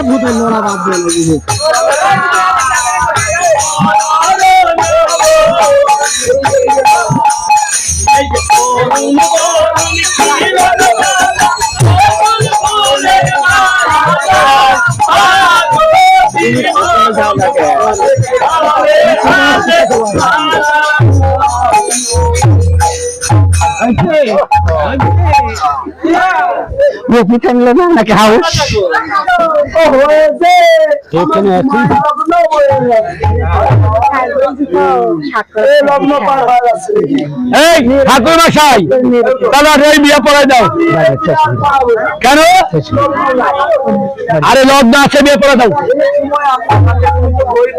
ভূতের লড়া বাদ দিয়ে নাকি হাউস ঠাকুর মশাই তাহলে বিয়ে পড়াই দাও কেন? আরে লগ্ন আছে বিয়ে পড়া দাও।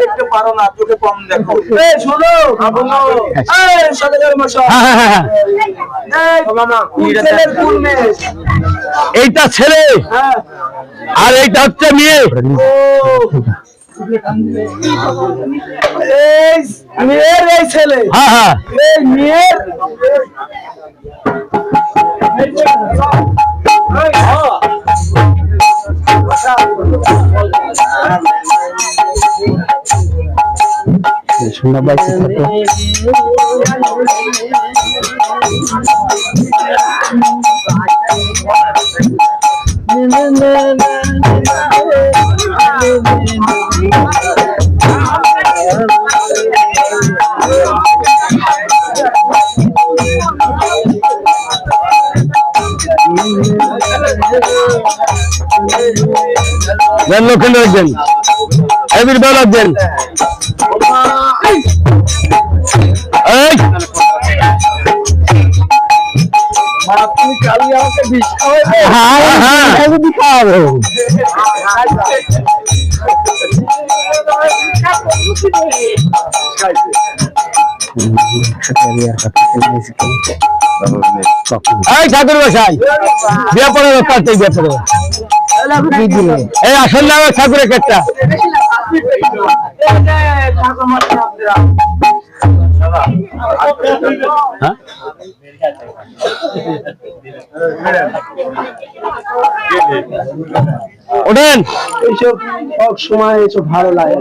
দেখতে পারো না, চোখে কম দেখো। এইটা ছেলে আর এইটা হচ্ছে মেয়ে। মেয়ের এই ছেলে, হ্যাঁ হ্যাঁ মেয়ের শোনা বাইছে লোকেন রাখবেন এবির বেল রাখবেন। তুমি কালি আমাকে বিষ খাওয়াবে? খাওয়াবো ঠাকুর মশাই বিয়ে পড়ে কাটতে বিয়ে পড়ে এই আসল নাম ঠাকুরের ক্ষেত্রে ওঠেন। এইসব সব সময় এইসব ভালো লাগে,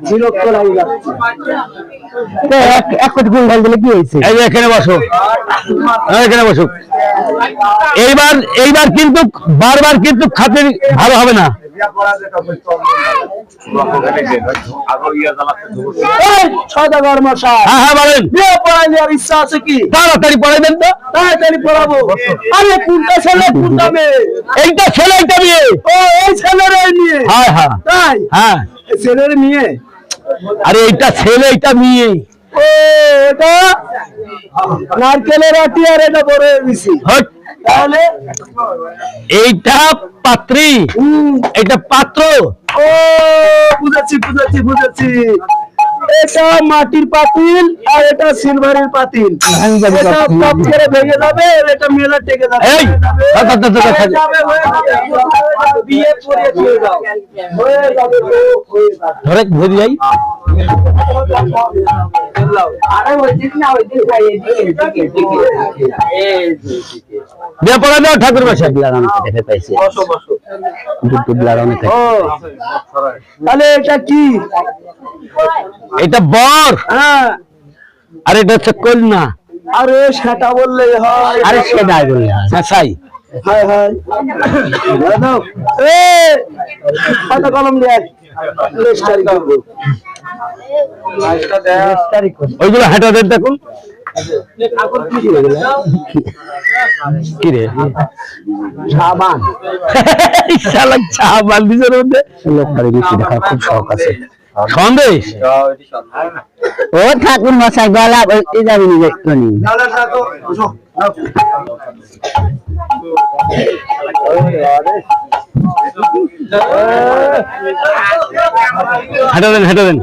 বিরক্ত লাগে যাচ্ছে। এক কোটি গুণ ঢাল দিলে কি হয়েছে? এই এখানে বসো, এখানে বসো। এইবার কিন্তু বারবার কিন্তু খাতির ভালো হবে না। সদাগর মশাই, হ্যাঁ হ্যাঁ বলেন। বিয়ে পড়াই দেওয়ার ইচ্ছা আছে কি? তাড়াতাড়ি পড়াই দেন তো। তাড়াতাড়ি পড়াবো। আরে কোনটা ছেলে কোনটা মেয়ে? এইটা ছেলে এইটা মেয়ে। ও এই ছেলের এই মেয়ে? হ্যাঁ হ্যাঁ তাই? হ্যাঁ ছেলের মেয়ে। আরে এইটা ছেলে এইটা মেয়ে। ও এটা নারকেলের আটি আর এটা বড় বেশি। তাহলে এইটা পাত্রী এটা পাত্র। ও বুঝেছি বুঝেছি বুঝেছি, এটা মাটির পাতিল আর এটা সিলভারের পাতিল। এটা টপ করে ভেঙে যাবে, এটা মেলা টেকে যাবে। এই বিয়ে পড়িয়ে দিয়ে যাও, হয়ে যাবে ধরে ধরে যাই। বিয়ে পড়া দাও ঠাকুর মশাই। তাহলে এটা কি? এটা বর। হ্যাঁ, আর এটা হচ্ছে কন্যা। আরে সেটা বললেই হয়। আরে সেটাই বললে হয়। হায় হায়, খাতা কলম দিয়ে ওইগুলো হাঁটা দেন দেখুন। কি রে সাবান? সাবান নিজের মধ্যে লোকটারে বেশি দেখার খুব শখ আছে। সন্দেশ ও ঠাকুর মশাই গলা বলতে যাবি নিজে একটুনি। হেঁটে দেন হেঁটে দেন।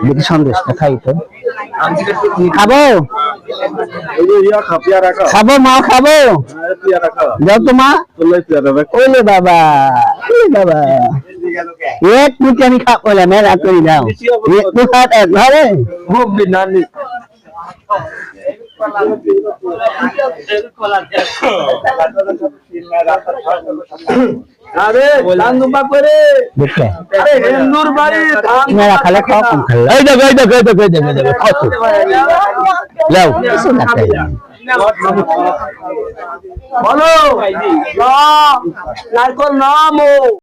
দেখি সন্দেশটা খাই তো। খাবো খাবো মা খাবো। যাও তো মা। ওলে বাবা ওলে বাবা এক মুঠি আমি খাবো না মেলা করে দাও এক মুঠা এক ধরে খুব বিনানি আরে ধান দুপা করে দেখে আরে হিন্দুর বাড়ি ধান মেলা খালে খাও কম খালে এই দেখো এই দেখো এই দেখো এই দেখো এই দেখো কত লাও কিছু না খাই বলো নারকল নামো